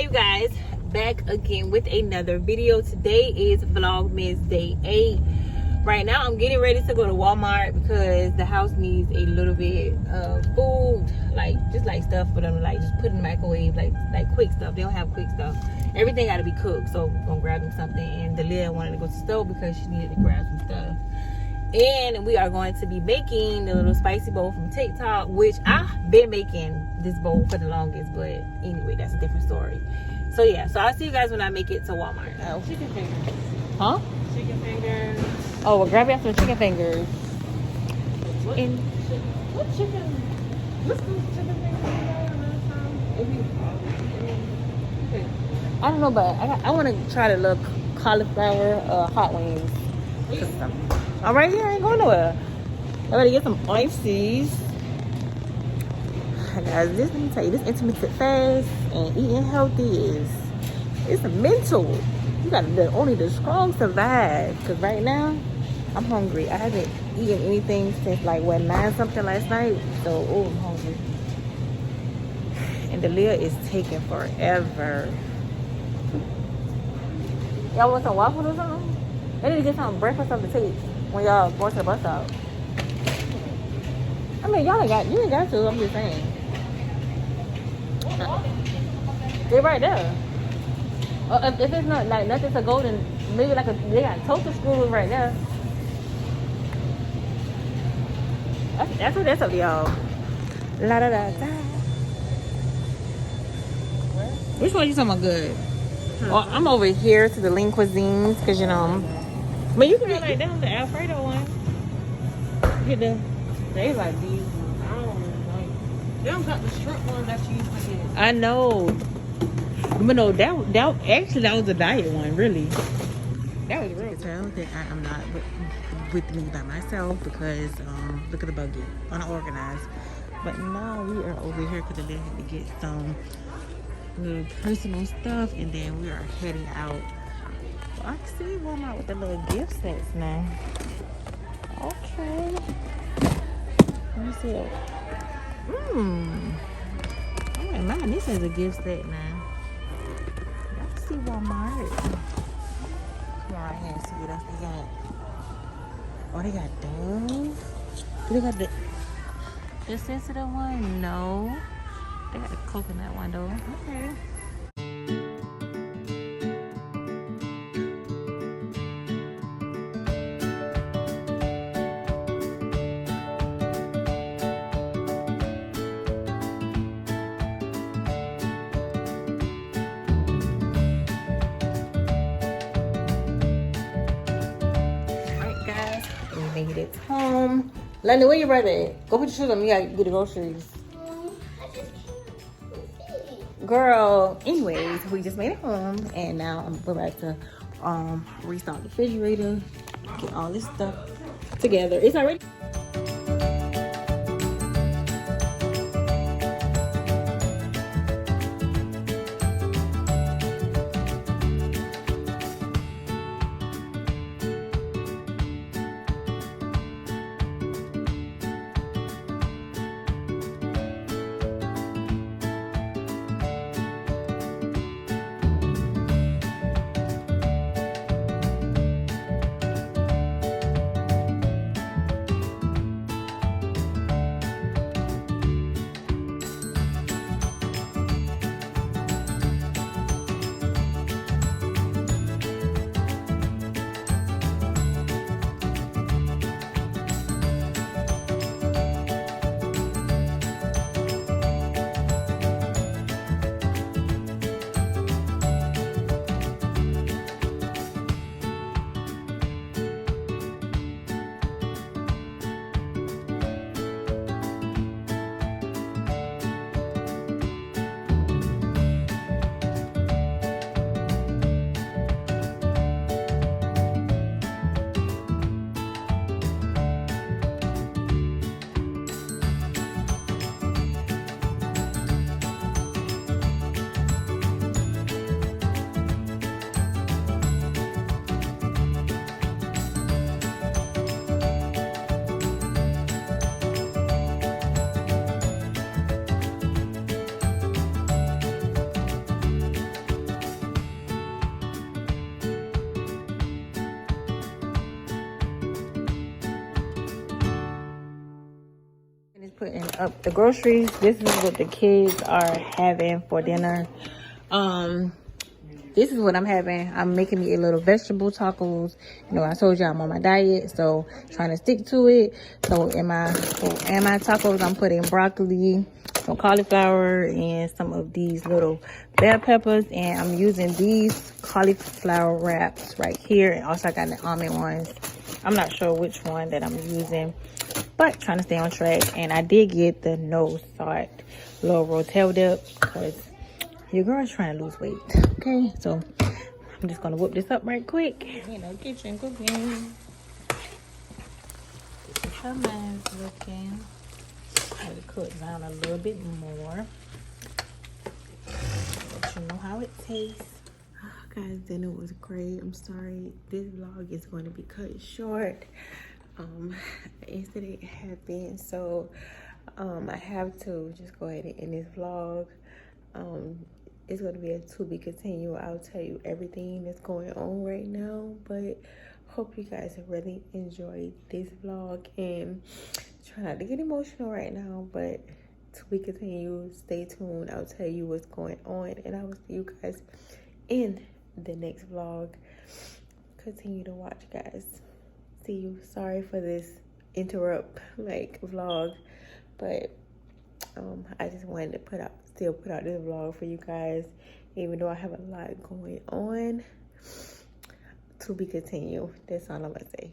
you guys, back again with another video. Today is Vlogmas day 8. Right now I'm getting ready to go to Walmart because the house needs a little bit of food, like just like stuff for them to like just put in the microwave, like quick stuff. They don't have quick stuff. Everything got to be cooked, so I'm gonna grab them something. And Delia wanted to go to the store because she needed to grab some stuff. And we are going to be making the little spicy bowl from TikTok, which I've been making this bowl for the longest, but anyway, that's a different story. So yeah, so I'll see you guys when I make it to Walmart. Oh. Chicken fingers. Huh? Chicken fingers. Oh, well, grab you some chicken fingers. What chicken? What's the chicken fingers last time? I don't know, but I want to try the little cauliflower hot wings. All right, here, I ain't going nowhere. I gotta get some ices. Guys, let me tell you, this intermittent fast and eating healthy it's a mental. You gotta only the strong survive. Cause right now, I'm hungry. I haven't eaten anything since like 9 something last night. So, oh, I'm hungry. And Delia is taking forever. Y'all want some waffles or something? I need to get some breakfast on the tape when y'all go to the bus stop. I mean, you ain't got to. I'm just saying. They're right there. If it's not like nothing to go, then maybe like they got toaster screws right there. That's what that's up to y'all. La da da da. Which one you talking about good? Well, I'm over here to the lean cuisines because you know. But you can get like them, the Alfredo one. Get the. They like these ones. I don't like. They don't got the shrimp ones that you used to get. I know. But no, that was a diet one, really. That was real. Tell that I am not with me by myself because look at the buggy, unorganized. But now we are over here because they had to get some little personal stuff, and then we are heading out. Well, I can see Walmart with the little gift sets now. Okay. Let me see it. Oh my man, this is a gift set now. Y'all can see Walmart. Come on right here and see what else they got. Oh, they got those. Do they got the sensitive one? No. They got the coconut one though. Okay. Made it home. London, where your brother at? Go put your shoes on. You gotta get the groceries. Girl, anyways, we just made it home and now we're about to restock the refrigerator, get all this stuff together. It's already putting up the groceries. This is what the kids are having for dinner. This is what I'm having. I'm making me a little vegetable tacos. You know, I told you I'm on my diet, so trying to stick to it. So in my tacos, I'm putting broccoli, some cauliflower, and some of these little bell peppers. And I'm using these cauliflower wraps right here. And also I got the almond ones. I'm not sure which one that I'm using, but trying to stay on track. And I did get the no salt little rotel dip because your girl's trying to lose weight. Okay, so I'm just gonna whip this up right quick. You know, kitchen cooking. This is how mine's looking. Let it cook down a little bit more. Let you know how it tastes. Guys, dinner was great. I'm sorry this vlog is going to be cut short. Incident happened, so I have to just go ahead and end this vlog. It's going to be a to be continued. I'll tell you everything that's going on right now, but hope you guys have really enjoyed this vlog, and try not to get emotional right now, but to be continued. Stay tuned. I'll tell you what's going on, and I will see you guys in the next vlog. Continue to watch, guys. See you. Sorry for this interrupt vlog, but I just wanted to still put out this vlog for you guys, even though I have a lot going on. To be continued. That's all I'm gonna say.